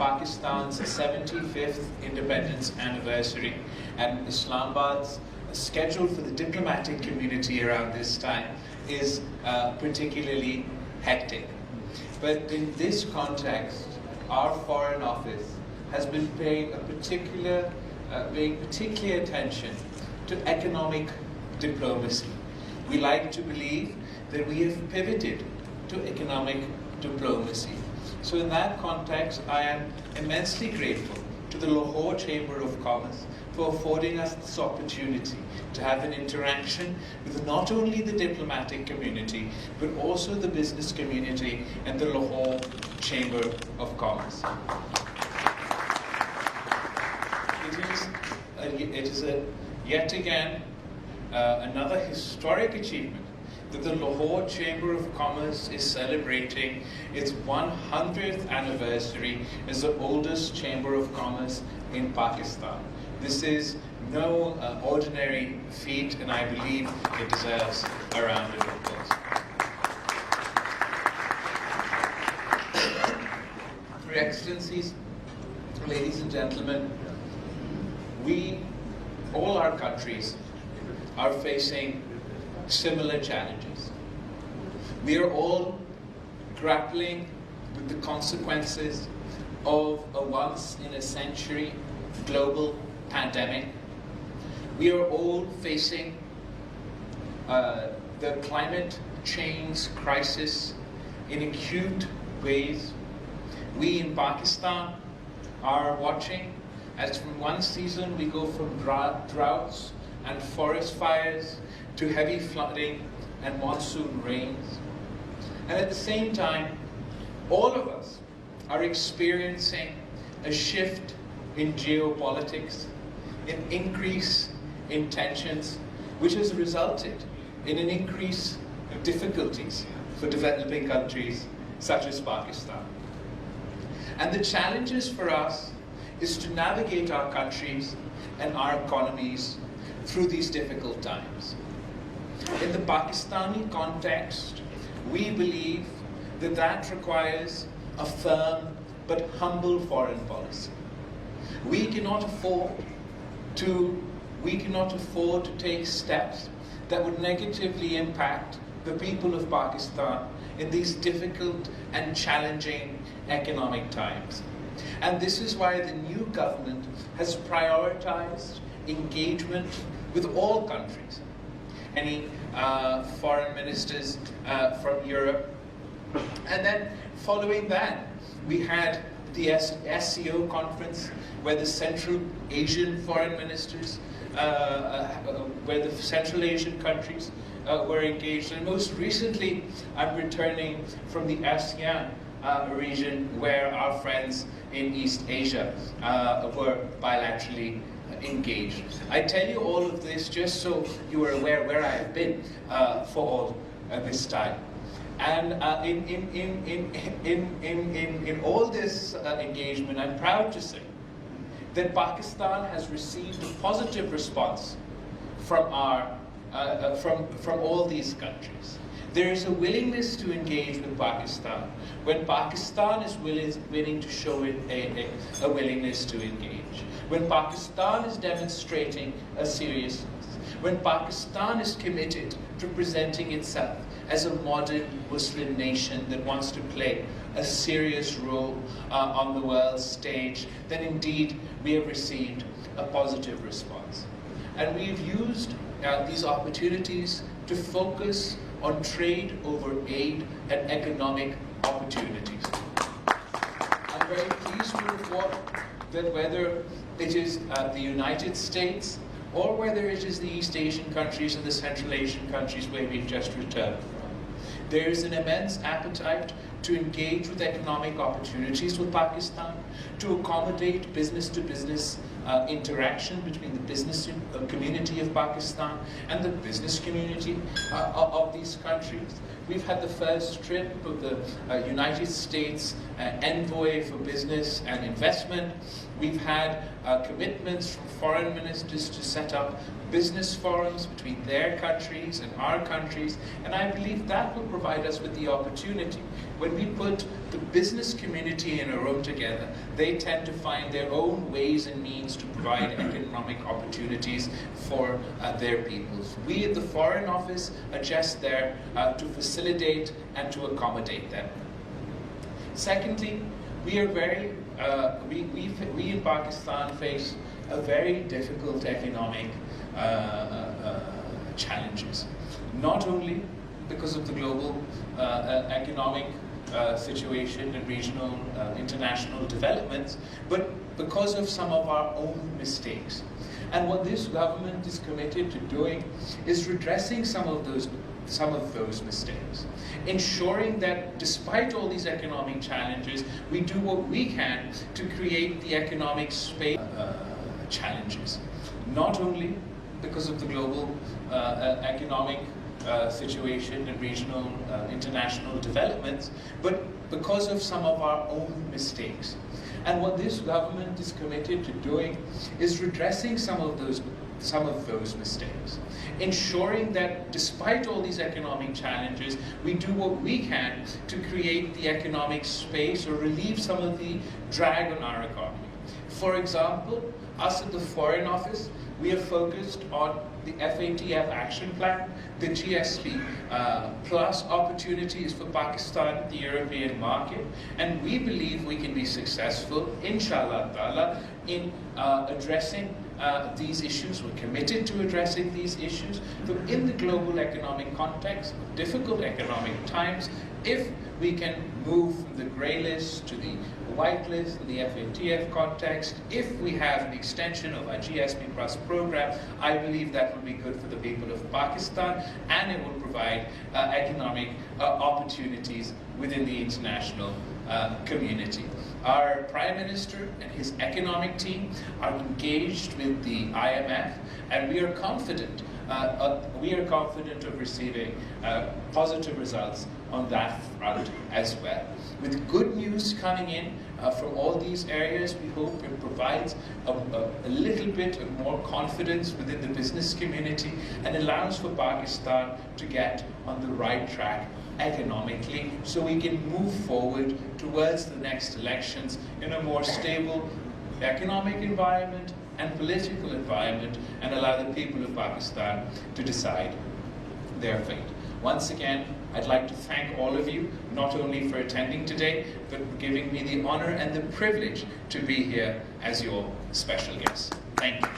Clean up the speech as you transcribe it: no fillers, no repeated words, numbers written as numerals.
Pakistan's 75th independence anniversary, and Islamabad's schedule for the diplomatic community around this time is particularly hectic. But in this context, our Foreign Office has been paying particular attention to economic diplomacy. We like to believe that we have pivoted to economic diplomacy. So in that context, I am immensely grateful to the Lahore Chamber of Commerce for affording us this opportunity to have an interaction with not only the diplomatic community, but also the business community and the Lahore Chamber of Commerce. It is yet again another historic achievement that the Lahore Chamber of Commerce is celebrating its 100th anniversary as the oldest Chamber of Commerce in Pakistan. This is no ordinary feat, and I believe it deserves a round of applause. Your Excellencies, ladies and gentlemen, all our countries are facing similar challenges. We are all grappling with the consequences of a once-in-a-century global pandemic. We are all facing the climate change crisis in acute ways. We in Pakistan are watching as from one season we go from droughts and forest fires to heavy flooding and monsoon rains. And at the same time, all of us are experiencing a shift in geopolitics, an increase in tensions, which has resulted in an increase of difficulties for developing countries such as Pakistan. And the challenges for us is to navigate our countries and our economies through these difficult times. In the Pakistani context, we believe that requires a firm but humble foreign policy. We cannot afford to take steps that would negatively impact the people of Pakistan in these difficult and challenging economic times. And this is why the new government has prioritized engagement with all countries. Any foreign ministers from Europe. And then following that, we had the SCO conference where the Central Asian foreign ministers, where the Central Asian countries were engaged. And most recently, I'm returning from the ASEAN region where our friends in East Asia were bilaterally engaged. I tell you all of this just so you are aware where I have been for all this time. And in all this engagement, I'm proud to say that Pakistan has received a positive response from all these countries. There is a willingness to engage with Pakistan when Pakistan is willing to show it a willingness to engage. When Pakistan is demonstrating a seriousness. When Pakistan is committed to presenting itself as a modern Muslim nation that wants to play a serious role on the world stage, then indeed we have received a positive response. And we've used these opportunities to focus on trade over aid and economic opportunities. I'm very pleased to report that whether it is the United States or whether it is the East Asian countries and the Central Asian countries where we've just returned from, there is an immense appetite to engage with economic opportunities with Pakistan, to accommodate business-to-business interaction between the business community of Pakistan and the business community of these countries. We've had the first trip of the United States envoy for business and investment. We've had commitments from foreign ministers to set up business forums between their countries and our countries, and I believe that will provide us with the opportunity. When we put the business community in a room together, they tend to find their own ways and means to provide economic opportunities for their peoples. We at the Foreign Office are just there to facilitate and to accommodate them. Secondly, we in Pakistan face a very difficult economic challenges, not only because of the global economic situation and regional international developments, but because of some of our own mistakes. And what this government is committed to doing is redressing some of those mistakes, ensuring that despite all these economic challenges, we do what we can to create the economic space challenges, not only because of the global economic situation and regional international developments, but because of some of our own mistakes. And what this government is committed to doing is redressing some of those mistakes, ensuring that despite all these economic challenges, we do what we can to create the economic space or relieve some of the drag on our economy. For example, us at the Foreign Office, we are focused on the FATF action plan, the GSP plus opportunities for Pakistan, the European market, and we believe we can be successful, inshallah ta'ala, in addressing these issues. We're committed to addressing these issues. So in the global economic context of difficult economic times, if we can move from the grey list to the white list in the FATF context, if we have an extension of our GSP Plus program, I believe that will be good for the people of Pakistan, and it will provide economic opportunities within the international community. Our Prime Minister and his economic team are engaged with the IMF, and we are confident of receiving positive results on that front as well. With good news coming in from all these areas, we hope it provides a little bit of more confidence within the business community and allows for Pakistan to get on the right track economically, so we can move forward towards the next elections in a more stable economic environment and political environment, and allow the people of Pakistan to decide their fate. Once again, I'd like to thank all of you, not only for attending today, but for giving me the honor and the privilege to be here as your special guest. Thank you.